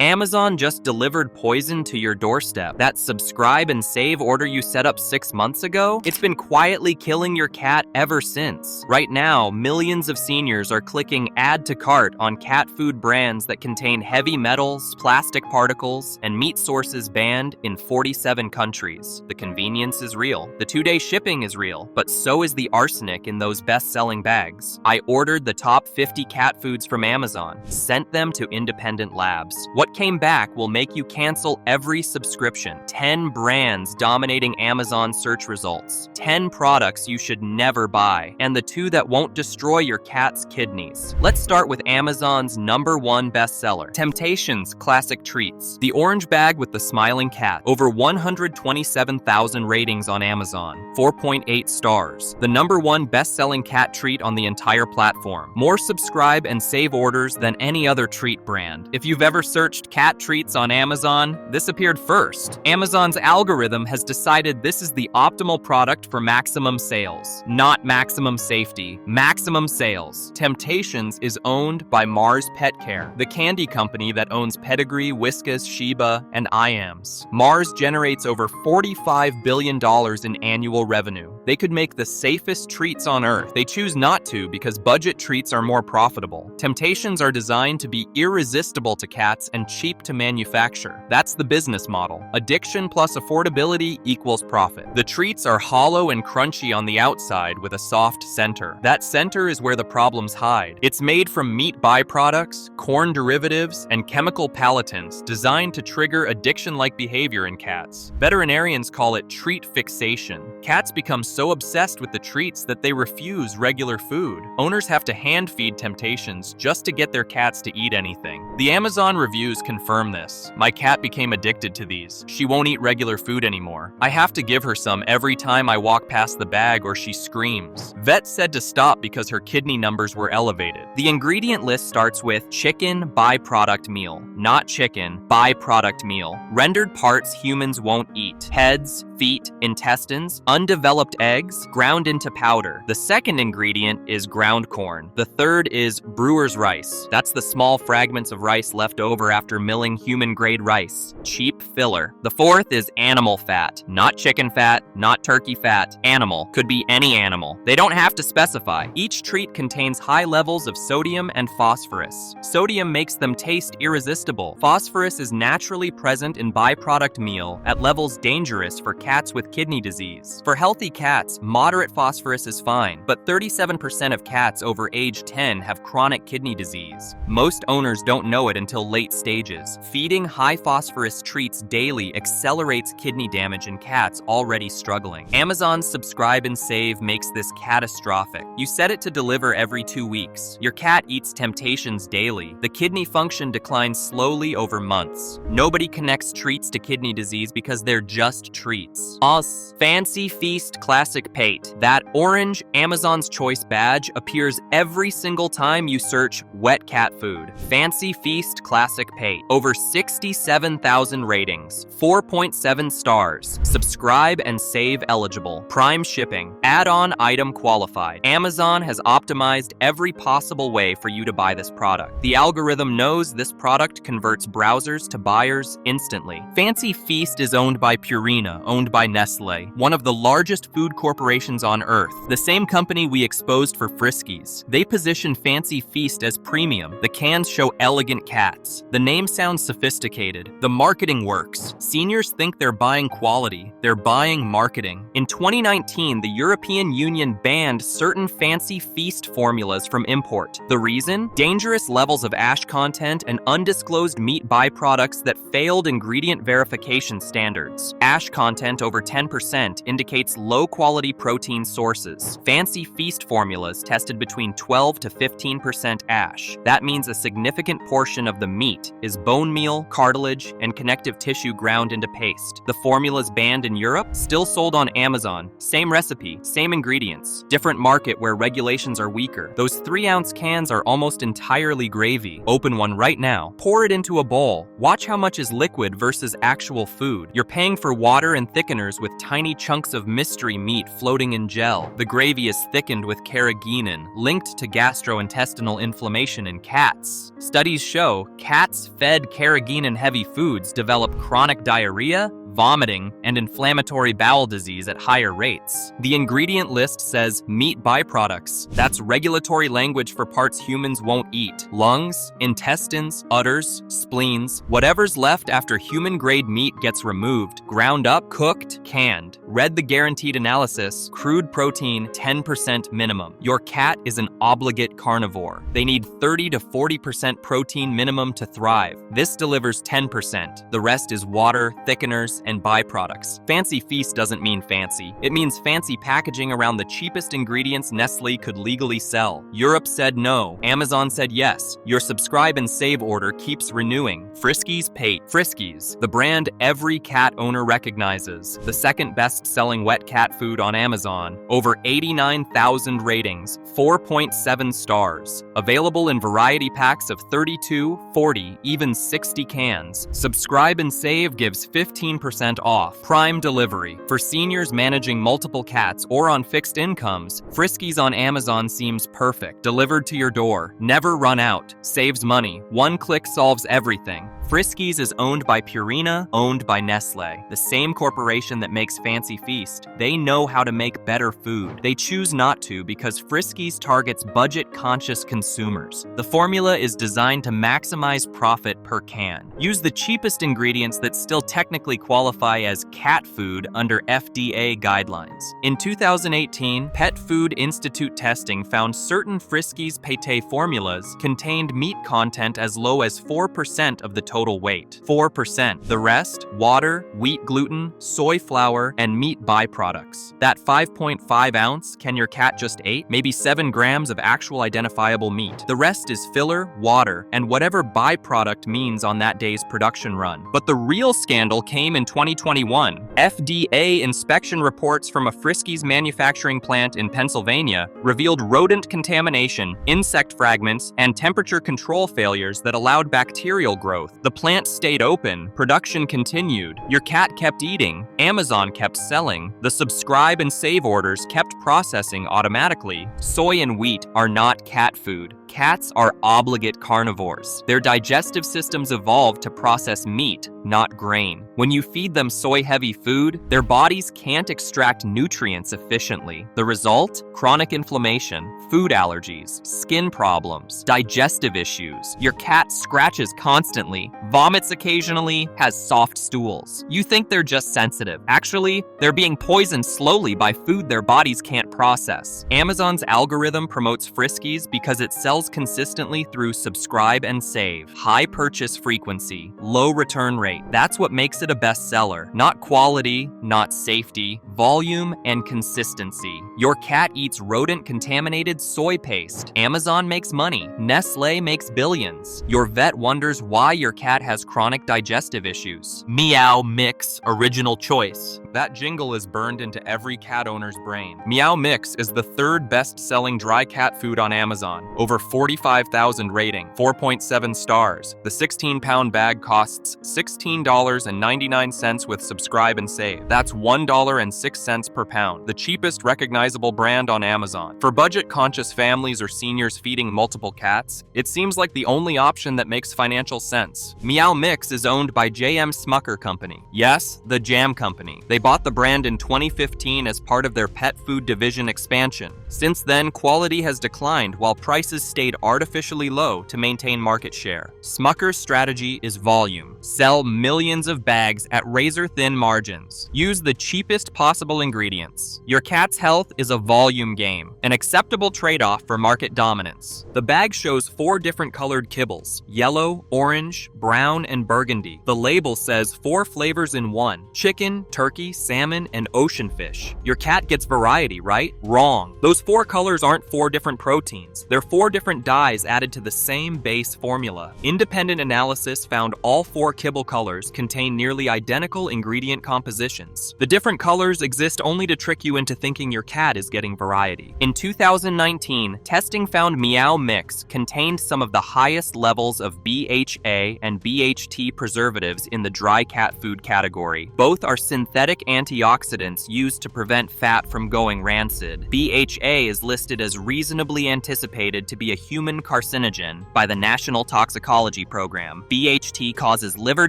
Amazon just delivered poison to your doorstep. That subscribe and save order you set up 6 months ago? It's been quietly killing your cat ever since. Right now, millions of seniors are clicking add to cart on cat food brands that contain heavy metals, plastic particles, and meat sources banned in 47 countries. The convenience is real. The 2-day shipping is real, but so is the arsenic in those best-selling bags. I ordered the top 50 cat foods from Amazon, sent them to independent labs. What came back will make you cancel every subscription. 10 brands dominating Amazon search results. 10 products you should never buy. And the 2 that won't destroy your cat's kidneys. Let's start with Amazon's #1 bestseller, Temptations Classic Treats. The orange bag with the smiling cat. Over 127,000 ratings on Amazon. 4.8 stars. The #1 best-selling cat treat on the entire platform. More subscribe and save orders than any other treat brand. If you've ever searched cat treats on Amazon, this appeared first. Amazon's algorithm has decided this is the optimal product for maximum sales. Not maximum safety, maximum sales. Temptations is owned by Mars Pet Care, the candy company that owns Pedigree, Whiskas, Sheba, and Iams. Mars generates over $45 billion in annual revenue. They could make the safest treats on earth. They choose not to because budget treats are more profitable. Temptations are designed to be irresistible to cats and cheap to manufacture. That's the business model. Addiction plus affordability equals profit. The treats are hollow and crunchy on the outside with a soft center. That center is where the problems hide. It's made from meat byproducts, corn derivatives, and chemical palatants designed to trigger addiction-like behavior in cats. Veterinarians call it treat fixation. Cats become so obsessed with the treats that they refuse regular food. Owners have to hand feed Temptations just to get their cats to eat anything. The Amazon reviews confirm this. My cat became addicted to these. She won't eat regular food anymore. I have to give her some every time I walk past the bag or she screams. Vet said to stop because her kidney numbers were elevated. The ingredient list starts with chicken byproduct meal, not chicken, byproduct meal. Rendered parts humans won't eat. Heads, feet, intestines, undeveloped eggs, ground into powder. The second ingredient is ground corn. The third is brewer's rice. That's the small fragments of rice left over after milling human-grade rice. Cheap filler. The fourth is animal fat. Not chicken fat, not turkey fat. Animal. Could be any animal. They don't have to specify. Each treat contains high levels of sodium and phosphorus. Sodium makes them taste irresistible. Phosphorus is naturally present in byproduct meal at levels dangerous for cats with kidney disease. For healthy cats, moderate phosphorus is fine, but 37% of cats over age 10 have chronic kidney disease. Most owners don't know it until late stages. Feeding high phosphorus treats daily accelerates kidney damage in cats already struggling. Amazon's subscribe and save makes this catastrophic. You set it to deliver every 2 weeks. Your cat eats Temptations daily. The kidney function declines slowly over months. Nobody connects treats to kidney disease because they're just treats. Us. Fancy Feast Classic Pate. That orange Amazon's Choice badge appears every single time you search wet cat food. Fancy Feast Classic Pate. Over 67,000 ratings. 4.7 stars. Subscribe and save eligible. Prime shipping. Add-on item qualified. Amazon has optimized every possible way for you to buy this product. The algorithm knows this product converts browsers to buyers instantly. Fancy Feast is owned by Purina, owned by Nestle, one of the largest food corporations on earth. The same company we exposed for Friskies. They position Fancy Feast as premium. The cans show elegant cats. The name sounds sophisticated. The marketing works. Seniors think they're buying quality. They're buying marketing. In 2019, the European Union banned certain Fancy Feast formulas from import. The reason? Dangerous levels of ash content and undisclosed meat byproducts that failed ingredient verification standards. Ash content over 10% indicates low-quality protein sources. Fancy Feast formulas tested between 12 to 15% ash. That means a significant portion of the meat is bone meal, cartilage, and connective tissue ground into paste. The formula's banned in Europe, still sold on Amazon. Same recipe, same ingredients. Different market where regulations are weaker. Those 3-ounce cans are almost entirely gravy. Open one right now. Pour it into a bowl. Watch how much is liquid versus actual food. You're paying for water and thick thickeners with tiny chunks of mystery meat floating in gel. The gravy is thickened with carrageenan, linked to gastrointestinal inflammation in cats. Studies show cats fed carrageenan-heavy foods develop chronic diarrhea, vomiting, and inflammatory bowel disease at higher rates. The ingredient list says meat byproducts. That's regulatory language for parts humans won't eat. Lungs, intestines, udders, spleens, whatever's left after human-grade meat gets removed, ground up, cooked, canned. Read the guaranteed analysis, crude protein 10% minimum. Your cat is an obligate carnivore. They need 30 to 40% protein minimum to thrive. This delivers 10%. The rest is water, thickeners, and byproducts. Fancy feast doesn't mean fancy. It means fancy packaging around the cheapest ingredients Nestle could legally sell. Europe said no. Amazon said yes. Your subscribe and save order keeps renewing. Friskies Pate. Friskies, the brand every cat owner recognizes. The second best-selling wet cat food on Amazon. Over 89,000 ratings, 4.7 stars. Available in variety packs of 32, 40, even 60 cans. Subscribe and save gives 15% off. Prime delivery. For seniors managing multiple cats or on fixed incomes, Friskies on Amazon seems perfect. Delivered to your door. Never run out. Saves money. One click solves everything. Friskies is owned by Purina, owned by Nestle, the same corporation that makes Fancy Feast. They know how to make better food. They choose not to because Friskies targets budget-conscious consumers. The formula is designed to maximize profit per can. Use the cheapest ingredients that still technically qualify as cat food under FDA guidelines. In 2018, Pet Food Institute testing found certain Friskies pate formulas contained meat content as low as 4% of the total weight. 4%. The rest, water, wheat gluten, soy flour, and meat byproducts. That 5.5 ounce, can your cat just ate? Maybe 7 grams of actual identifiable meat. The rest is filler, water, and whatever byproduct means on that day's production run. But the real scandal came in 2021. FDA inspection reports from a Friskies manufacturing plant in Pennsylvania revealed rodent contamination, insect fragments, and temperature control failures that allowed bacterial growth. The plant stayed open, production continued, your cat kept eating, Amazon kept selling, the subscribe and save orders kept processing automatically. Soy and wheat are not cat food. Cats are obligate carnivores. Their digestive systems evolved to process meat, not grain. When you feed them soy-heavy food, their bodies can't extract nutrients efficiently. The result? Chronic inflammation, food allergies, skin problems, digestive issues. Your cat scratches constantly, vomits occasionally, has soft stools. You think they're just sensitive. Actually, they're being poisoned slowly by food their bodies can't process. Amazon's algorithm promotes Friskies because it sells consistently through subscribe and save. High purchase frequency, low return rate. That's what makes it a bestseller. Not quality, not safety, volume, and consistency. Your cat eats rodent-contaminated soy paste. Amazon makes money. Nestle makes billions. Your vet wonders why your cat has chronic digestive issues. Meow Mix Original Choice. That jingle is burned into every cat owner's brain. Meow Mix is the third best-selling dry cat food on Amazon. Over 45,000 rating, 4.7 stars. The 16-pound bag costs $16.99 with subscribe and save. That's $1.06 per pound, the cheapest recognizable brand on Amazon. For budget-conscious families or seniors feeding multiple cats, it seems like the only option that makes financial sense. Meow Mix is owned by J.M. Smucker Company. Yes, the Jam Company. They bought the brand in 2015 as part of their pet food division expansion. Since then, quality has declined while prices stayed artificially low to maintain market share. Smucker's strategy is volume. Sell millions of bags at razor-thin margins. Use the cheapest possible ingredients. Your cat's health is a volume game, an acceptable trade-off for market dominance. The bag shows 4 different colored kibbles: yellow, orange, brown, and burgundy. The label says 4 flavors in one: chicken, turkey, salmon, and ocean fish. Your cat gets variety, right? Wrong. Those Those 4 colors aren't 4 different proteins. They're 4 different dyes added to the same base formula. Independent analysis found all 4 kibble colors contain nearly identical ingredient compositions. The different colors exist only to trick you into thinking your cat is getting variety. In 2019, testing found Meow Mix contained some of the highest levels of BHA and BHT preservatives in the dry cat food category. Both are synthetic antioxidants used to prevent fat from going rancid. BHA is listed as reasonably anticipated to be a human carcinogen by the National Toxicology Program. BHT causes liver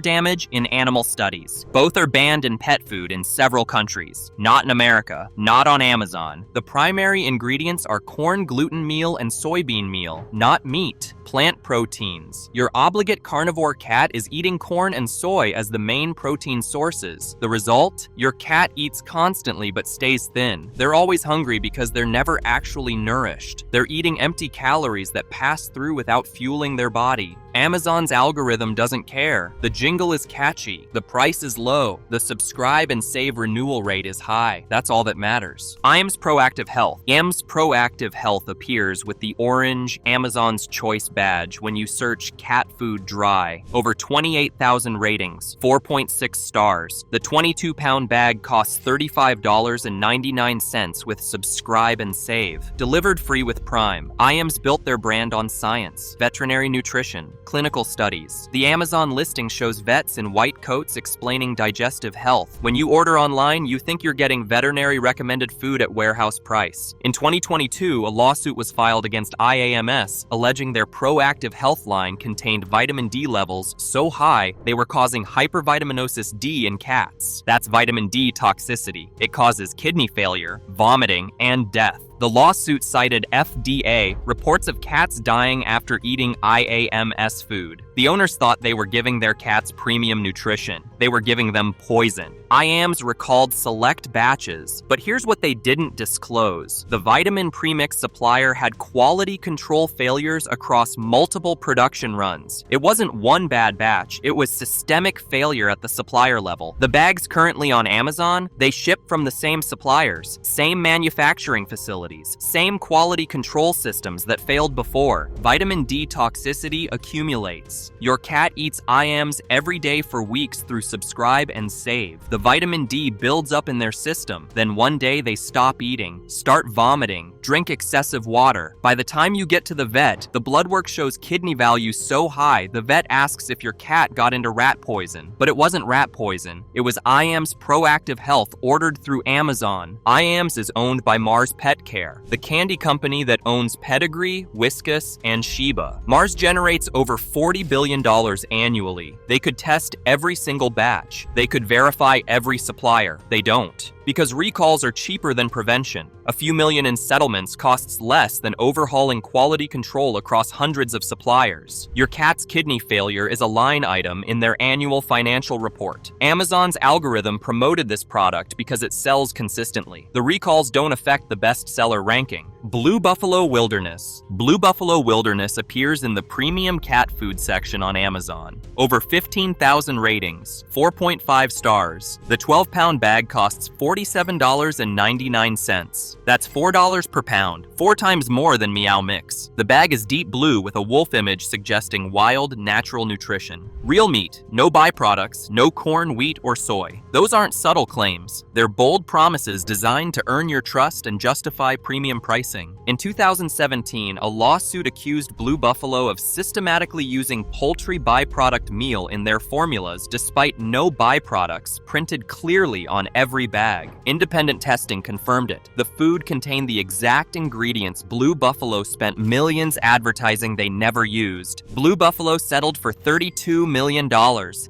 damage in animal studies. Both are banned in pet food in several countries. Not in America, not on Amazon. The primary ingredients are corn gluten meal and soybean meal, not meat. Plant proteins. Your obligate carnivore cat is eating corn and soy as the main protein sources. The result? Your cat eats constantly but stays thin. They're always hungry because they're never actually nourished. They're eating empty calories that pass through without fueling their body. Amazon's algorithm doesn't care. The jingle is catchy. The price is low. The subscribe and save renewal rate is high. That's all that matters. Iams Proactive Health. Iams Proactive Health appears with the orange Amazon's Choice badge when you search cat food dry. Over 28,000 ratings, 4.6 stars. The 22-pound bag costs $35.99 with subscribe and save. Delivered free with Prime. Iams built their brand on science, veterinary nutrition, clinical studies. The Amazon listing shows vets in white coats explaining digestive health. When you order online, you think you're getting veterinary recommended food at warehouse price. In 2022, a lawsuit was filed against Iams, alleging their Proactive Health line contained vitamin D levels so high they were causing hypervitaminosis D in cats. That's vitamin D toxicity. It causes kidney failure, vomiting, and death. The lawsuit cited FDA reports of cats dying after eating Iams food. The owners thought they were giving their cats premium nutrition. They were giving them poison. Iams recalled select batches, but here's what they didn't disclose. The vitamin premix supplier had quality control failures across multiple production runs. It wasn't one bad batch, it was systemic failure at the supplier level. The bags currently on Amazon, they ship from the same suppliers, same manufacturing facilities, same quality control systems that failed before. Vitamin D toxicity accumulates. Your cat eats Iams every day for weeks through subscribe and save. The vitamin D builds up in their system. Then one day they stop eating, start vomiting, drink excessive water. By the time you get to the vet, the blood work shows kidney values so high, the vet asks if your cat got into rat poison. But it wasn't rat poison. It was Iams Proactive Health ordered through Amazon. Iams is owned by Mars Pet Care, the candy company that owns Pedigree, Whiskas, and Sheba. Mars generates over $40 billion annually. They could test every single batch. They could verify every supplier. They don't. Because recalls are cheaper than prevention. A few million in settlements costs less than overhauling quality control across hundreds of suppliers. Your cat's kidney failure is a line item in their annual financial report. Amazon's algorithm promoted this product because it sells consistently. The recalls don't affect the bestseller ranking. Blue Buffalo Wilderness. Blue Buffalo Wilderness appears in the premium cat food section on Amazon. Over 15,000 ratings, 4.5 stars. The 12-pound bag costs $47.99. That's $4 per pound, 4 times more than Meow Mix. The bag is deep blue with a wolf image suggesting wild, natural nutrition. Real meat, no byproducts, no corn, wheat, or soy. Those aren't subtle claims. They're bold promises designed to earn your trust and justify premium pricing. In 2017, a lawsuit accused Blue Buffalo of systematically using poultry byproduct meal in their formulas despite no byproducts printed clearly on every bag. Independent testing confirmed it. The food contained the exact ingredients Blue Buffalo spent millions advertising they never used. Blue Buffalo settled for $32 million.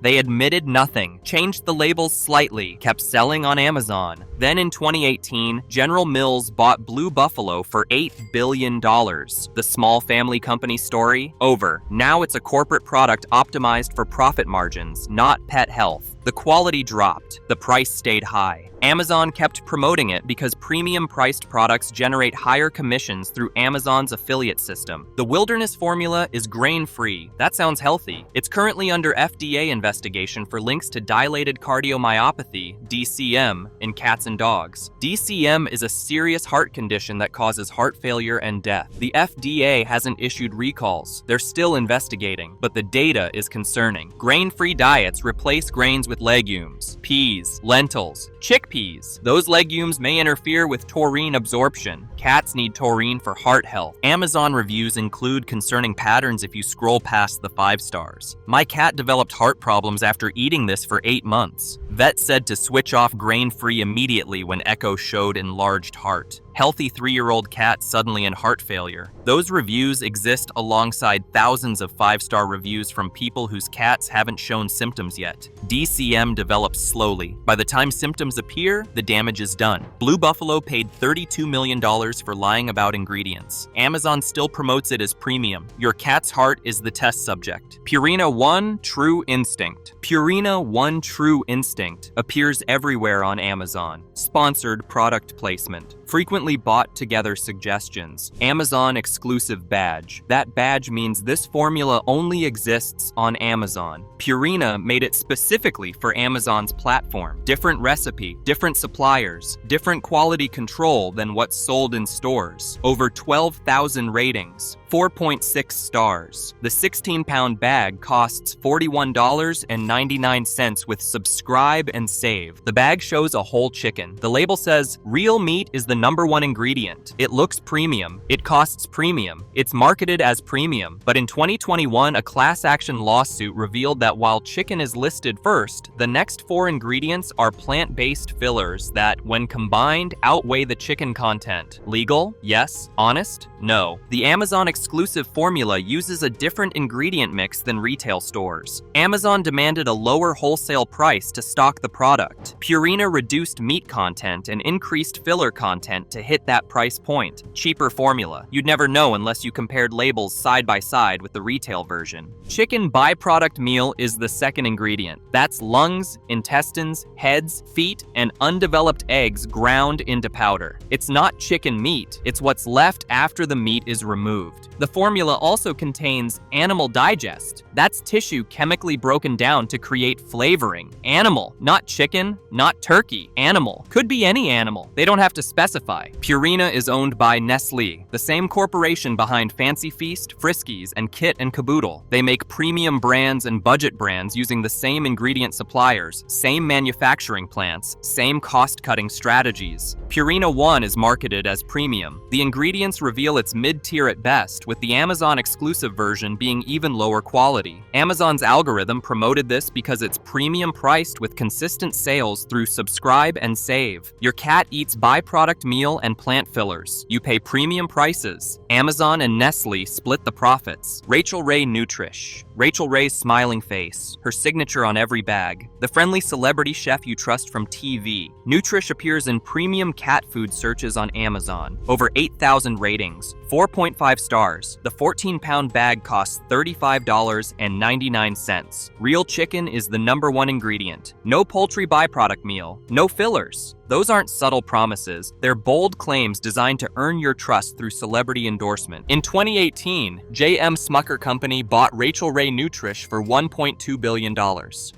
They admitted nothing, changed the labels slightly, kept selling on Amazon. Then in 2018, General Mills bought Blue Buffalo for $8 billion. The small family company story? Over. Now it's a corporate product optimized for profit margins, not pet health. The quality dropped. The price stayed high. Amazon kept promoting it because premium-priced products generate higher commissions through Amazon's affiliate system. The Wilderness formula is grain-free. That sounds healthy. It's currently under FDA investigation for links to dilated cardiomyopathy, DCM, in cats and dogs. DCM is a serious heart condition that causes heart failure and death. The FDA hasn't issued recalls. They're still investigating, but the data is concerning. Grain-free diets replace grains with legumes, peas, lentils, chickpeas. Those legumes may interfere with taurine absorption. Cats need taurine for heart health. Amazon reviews include concerning patterns if you scroll past the 5 stars. My cat developed heart problems after eating this for 8 months. Vet said to switch off grain-free immediately when echo showed enlarged heart. Healthy 3-year-old cat suddenly in heart failure. Those reviews exist alongside thousands of 5-star reviews from people whose cats haven't shown symptoms yet. DCM develops slowly. By the time symptoms appear, the damage is done. Blue Buffalo paid $32 million for lying about ingredients. Amazon still promotes it as premium. Your cat's heart is the test subject. Purina One True Instinct. Purina One True Instinct appears everywhere on Amazon. Sponsored product placement. Frequently bought together suggestions. Amazon exclusive badge. That badge means this formula only exists on Amazon. Purina made it specifically for Amazon's platform. Different recipe, different suppliers, different quality control than what's sold in stores. Over 12,000 ratings. 4.6 stars. The 16-pound bag costs $41.99 with subscribe and save. The bag shows a whole chicken. The label says, real meat is the #1 ingredient. It looks premium. It costs premium. It's marketed as premium. But in 2021, a class action lawsuit revealed that while chicken is listed first, the next 4 ingredients are plant-based fillers that, when combined, outweigh the chicken content. Legal? Yes. Honest? No. The Amazon exclusive formula uses a different ingredient mix than retail stores. Amazon demanded a lower wholesale price to stock the product. Purina reduced meat content and increased filler content to hit that price point. Cheaper formula. You'd never know unless you compared labels side by side with the retail version. Chicken byproduct meal is the second ingredient. That's lungs, intestines, heads, feet, and undeveloped eggs ground into powder. It's not chicken meat. It's what's left after the meat is removed. The formula also contains animal digest. That's tissue chemically broken down to create flavoring. Animal, not chicken, not turkey. Animal. Could be any animal. They don't have to specify. Purina is owned by Nestlé, the same corporation behind Fancy Feast, Friskies, and Kit and Caboodle. They make premium brands and budget brands using the same ingredient suppliers, same manufacturing plants, same cost-cutting strategies. Purina One is marketed as premium. The ingredients reveal it's mid-tier at best, with the Amazon exclusive version being even lower quality. Amazon's algorithm promoted this because it's premium priced with consistent sales through subscribe and save. Your cat eats byproduct meal and plant fillers. You pay premium prices. Amazon and Nestle split the profits. Rachael Ray Nutrish. Rachael Ray's smiling face, her signature on every bag. The friendly celebrity chef you trust from TV. Nutrish appears in premium cat food searches on Amazon. Over 8,000 ratings, 4.5 stars. The 14-pound bag costs $35.99. Real chicken is the #1 ingredient. No poultry byproduct meal. No fillers. Those aren't subtle promises. They're bold claims designed to earn your trust through celebrity endorsement. In 2018, J.M. Smucker Company bought Rachael Ray Nutrish for $1.2 billion.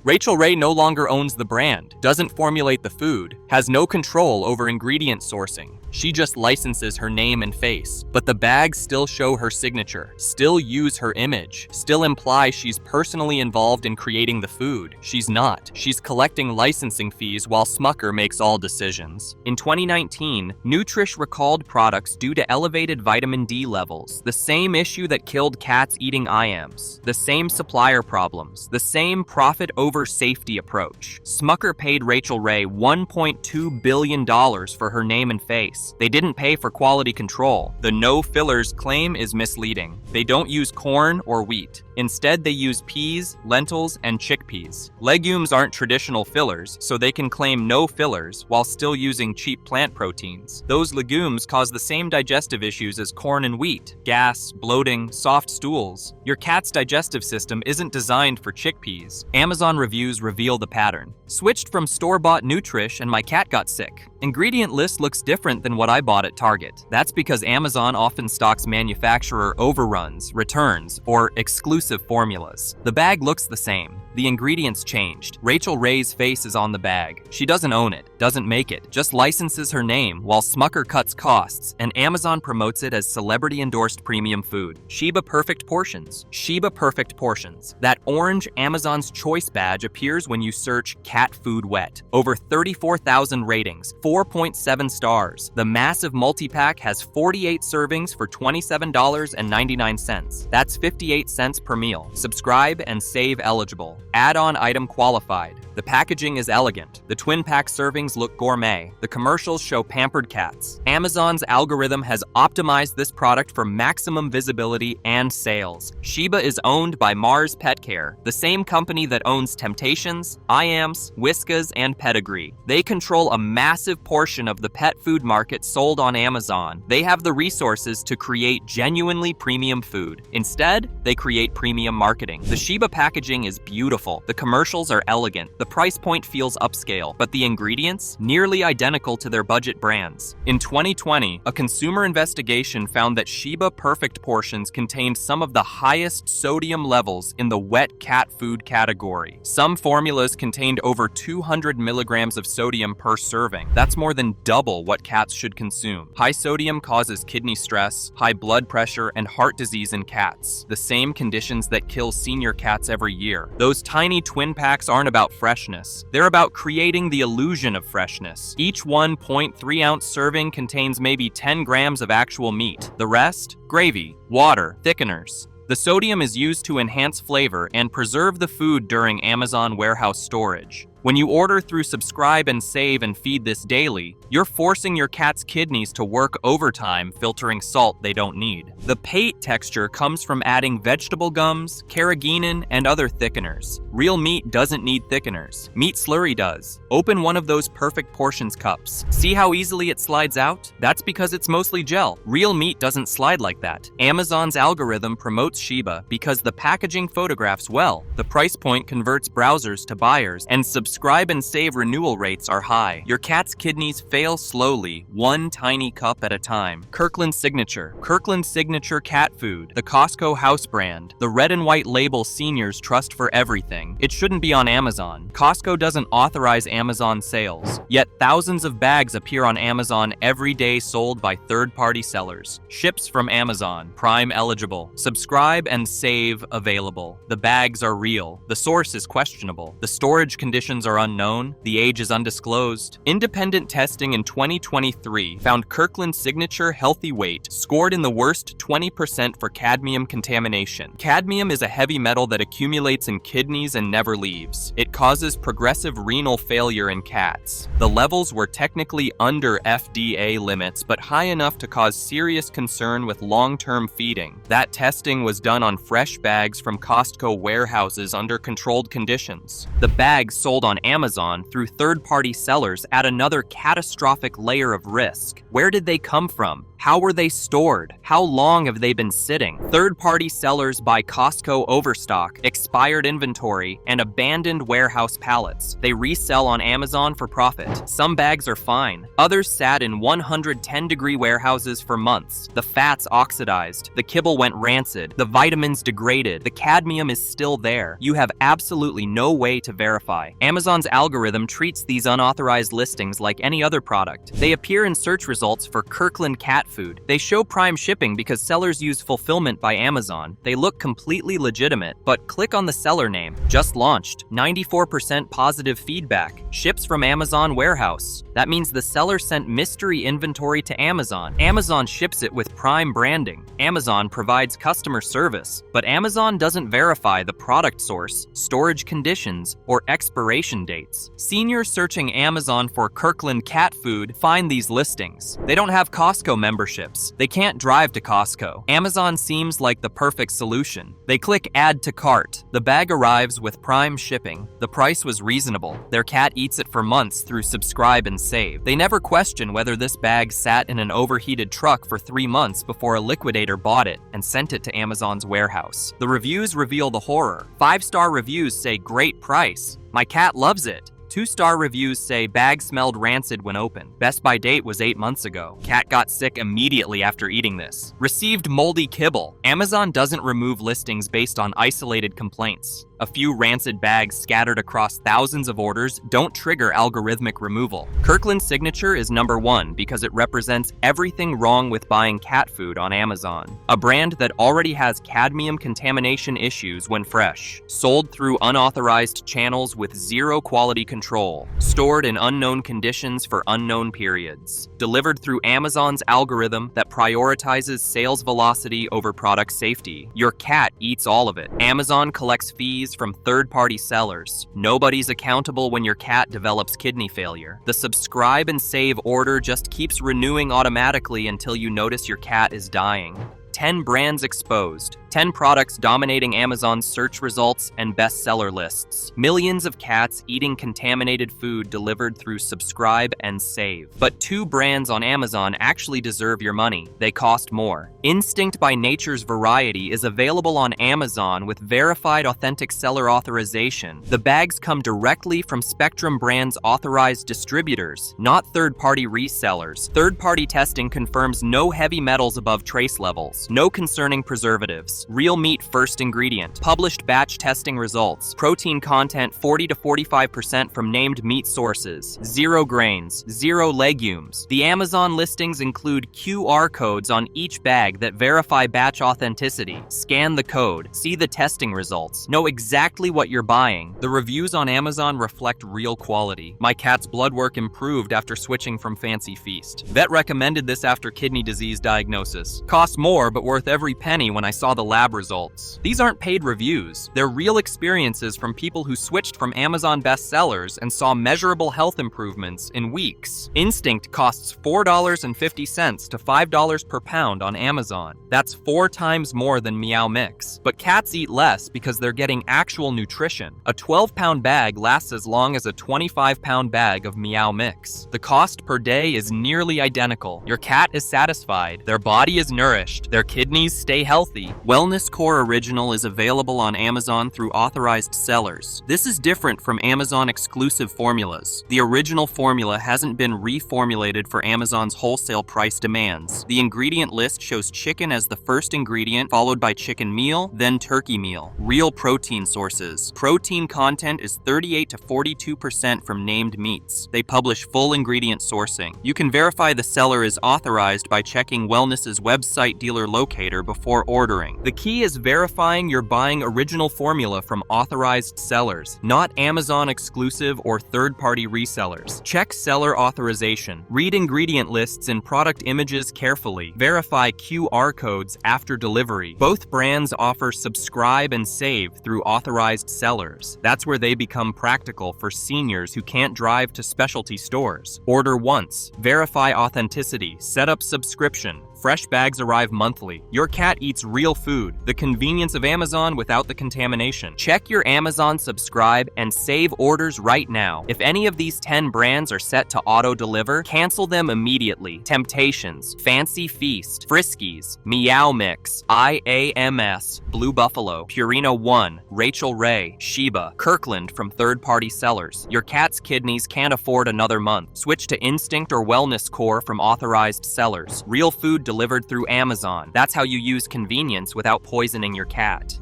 Rachael Ray no longer owns the brand, doesn't formulate the food, has no control over ingredient sourcing. She just licenses her name and face, but the bags still show her signature, still use her image, still imply she's personally involved in creating the food. She's not. She's collecting licensing fees while Smucker makes all decisions. In 2019, Nutrish recalled products due to elevated vitamin D levels, the same issue that killed cats eating Iams, the same supplier problems, the same profit over safety approach. Smucker paid Rachael Ray $1.2 billion for her name and face. They didn't pay for quality control. The no fillers claim is misleading. They don't use corn or wheat. Instead, they use peas, lentils, and chickpeas. Legumes aren't traditional fillers, so they can claim no fillers while still using cheap plant proteins. Those legumes cause the same digestive issues as corn and wheat: gas, bloating, soft stools. Your cat's digestive system isn't designed for chickpeas. Amazon reviews reveal the pattern. Switched from store-bought Nutrish and my cat got sick. Ingredient list looks different than what I bought at Target. That's because Amazon often stocks manufacturer overruns, returns, or exclusive formulas. The bag looks the same. The ingredients changed. Rachael Ray's face is on the bag. She doesn't own it, doesn't make it, just licenses her name while Smucker cuts costs, and Amazon promotes it as celebrity-endorsed premium food. Sheba Perfect Portions. Sheba Perfect Portions. That orange Amazon's Choice badge appears when you search cat food wet. Over 34,000 ratings, 4.7 stars. The massive multi-pack has 48 servings for $27.99. That's 58 cents per meal. Subscribe and save eligible. Add-on item qualified. The packaging is elegant. The twin-pack servings look gourmet. The commercials show pampered cats. Amazon's algorithm has optimized this product for maximum visibility and sales. Sheba is owned by Mars Pet Care, the same company that owns Temptations, Iams, Whiskas, and Pedigree. They control a massive portion of the pet food market sold on Amazon. They have the resources to create genuinely premium food. Instead, they create premium marketing. The Sheba packaging is beautiful. The commercials are elegant. The price point feels upscale, but the ingredients nearly identical to their budget brands. In 2020, a consumer investigation found that Sheba Perfect Portions contained some of the highest sodium levels in the wet cat food category. Some formulas contained over 200 milligrams of sodium per serving. That's more than double what cats should consume. High sodium causes kidney stress, high blood pressure, and heart disease in cats, the same conditions that kill senior cats every year. Those tiny twin packs aren't about freshness. They're about creating the illusion of freshness. Each 1.3 ounce serving contains maybe 10 grams of actual meat. The rest? Gravy, water, thickeners. The sodium is used to enhance flavor and preserve the food during Amazon warehouse storage. When you order through Subscribe and Save and feed this daily, you're forcing your cat's kidneys to work overtime filtering salt they don't need. The pate texture comes from adding vegetable gums, carrageenan, and other thickeners. Real meat doesn't need thickeners. Meat slurry does. Open one of those Perfect Portions cups. See how easily it slides out? That's because it's mostly gel. Real meat doesn't slide like that. Amazon's algorithm promotes Sheba because the packaging photographs well. The price point converts browsers to buyers, and Subscribe and Save renewal rates are high. Your cat's kidneys fail slowly, one tiny cup at a time. Kirkland Signature. Kirkland Signature cat food. The Costco house brand. The red and white label seniors trust for everything. It shouldn't be on Amazon. Costco doesn't authorize Amazon sales. Yet thousands of bags appear on Amazon every day sold by third-party sellers. Ships from Amazon. Prime eligible. Subscribe and Save available. The bags are real. The source is questionable. The storage conditions are unknown. The age is undisclosed. Independent testing in 2023 found Kirkland Signature Healthy Weight scored in the worst 20% for cadmium contamination. Cadmium is a heavy metal that accumulates in kidneys and never leaves. It causes progressive renal failure in cats. The levels were technically under FDA limits, but high enough to cause serious concern with long-term feeding. That testing was done on fresh bags from Costco warehouses under controlled conditions. The bags sold on Amazon through third-party sellers add another catastrophic layer of risk. Where did they come from? How were they stored? How long have they been sitting? Third-party sellers buy Costco overstock, expired inventory, and abandoned warehouse pallets. They resell on Amazon for profit. Some bags are fine. Others sat in 110-degree warehouses for months. The fat's oxidized. The kibble went rancid. The vitamins degraded. The cadmium is still there. You have absolutely no way to verify. Amazon's algorithm treats these unauthorized listings like any other product. They appear in search results for Kirkland cat food. They show Prime shipping because sellers use fulfillment by Amazon. They look completely legitimate, but click on the seller name. Just launched. 94% positive feedback. Ships from Amazon warehouse. That means the seller sent mystery inventory to Amazon. Amazon ships it with Prime branding. Amazon provides customer service, but Amazon doesn't verify the product source, storage conditions, or expiration dates. Seniors searching Amazon for Kirkland cat food find these listings. They don't have Costco membership memberships. They can't drive to Costco. Amazon seems like the perfect solution. They click add to cart. The bag arrives with Prime shipping. The price was reasonable. Their cat eats it for months through subscribe and save. They never question whether this bag sat in an overheated truck for 3 months before a liquidator bought it and sent it to Amazon's warehouse. The reviews reveal the horror. 5-star reviews say great price. My cat loves it. 2-star reviews say bag smelled rancid when opened. Best by date was 8 months ago. Cat got sick immediately after eating this. Received moldy kibble. Amazon doesn't remove listings based on isolated complaints. A few rancid bags scattered across thousands of orders don't trigger algorithmic removal. Kirkland's signature is number 1 because it represents everything wrong with buying cat food on Amazon. A brand that already has cadmium contamination issues when fresh. Sold through unauthorized channels with zero quality control. Stored in unknown conditions for unknown periods. Delivered through Amazon's algorithm that prioritizes sales velocity over product safety. Your cat eats all of it. Amazon collects fees from third-party sellers. Nobody's accountable when your cat develops kidney failure. The subscribe and save order just keeps renewing automatically until you notice your cat is dying. 10 brands exposed. 10 products dominating Amazon's search results and bestseller lists. Millions of cats eating contaminated food delivered through subscribe and save. But 2 brands on Amazon actually deserve your money. They cost more. Instinct by Nature's Variety is available on Amazon with verified authentic seller authorization. The bags come directly from Spectrum Brands' authorized distributors, not third-party resellers. Third-party testing confirms no heavy metals above trace levels, no concerning preservatives. Real meat first ingredient. Published batch testing results. Protein content 40 to 45% from named meat sources. 0 grains. 0 legumes. The Amazon listings include QR codes on each bag that verify batch authenticity. Scan the code. See the testing results. Know exactly what you're buying. The reviews on Amazon reflect real quality. My cat's blood work improved after switching from Fancy Feast. Vet recommended this after kidney disease diagnosis. Cost more, but worth every penny when I saw the lab results. These aren't paid reviews. They're real experiences from people who switched from Amazon bestsellers and saw measurable health improvements in weeks. Instinct costs $4.50 to $5 per pound on Amazon. That's 4 times more than Meow Mix. But cats eat less because they're getting actual nutrition. A 12-pound bag lasts as long as a 25-pound bag of Meow Mix. The cost per day is nearly identical. Your cat is satisfied. Their body is nourished. Their kidneys stay healthy. Wellness Core Original is available on Amazon through authorized sellers. This is different from Amazon exclusive formulas. The original formula hasn't been reformulated for Amazon's wholesale price demands. The ingredient list shows chicken as the first ingredient, followed by chicken meal, then turkey meal. Real protein sources. Protein content is 38 to 42% from named meats. They publish full ingredient sourcing. You can verify the seller is authorized by checking Wellness's website dealer locator before ordering. The key is verifying you're buying original formula from authorized sellers, not Amazon exclusive or third-party resellers. Check seller authorization. Read ingredient lists and product images carefully. Verify QR codes after delivery. Both brands offer subscribe and save through authorized sellers. That's where they become practical for seniors who can't drive to specialty stores. Order once. Verify authenticity. Set up subscription. Fresh bags arrive monthly. Your cat eats real food. The convenience of Amazon without the contamination. Check your Amazon subscribe and save orders right now. If any of these 10 brands are set to auto-deliver, cancel them immediately. Temptations, Fancy Feast, Friskies, Meow Mix, Iams, Blue Buffalo, Purina 1, Rachael, Sheba, Kirkland from third-party sellers. Your cat's kidneys can't afford another month. Switch to Instinct or Wellness Core from authorized sellers. Real food delivered through Amazon. That's how you use convenience without poisoning your cat.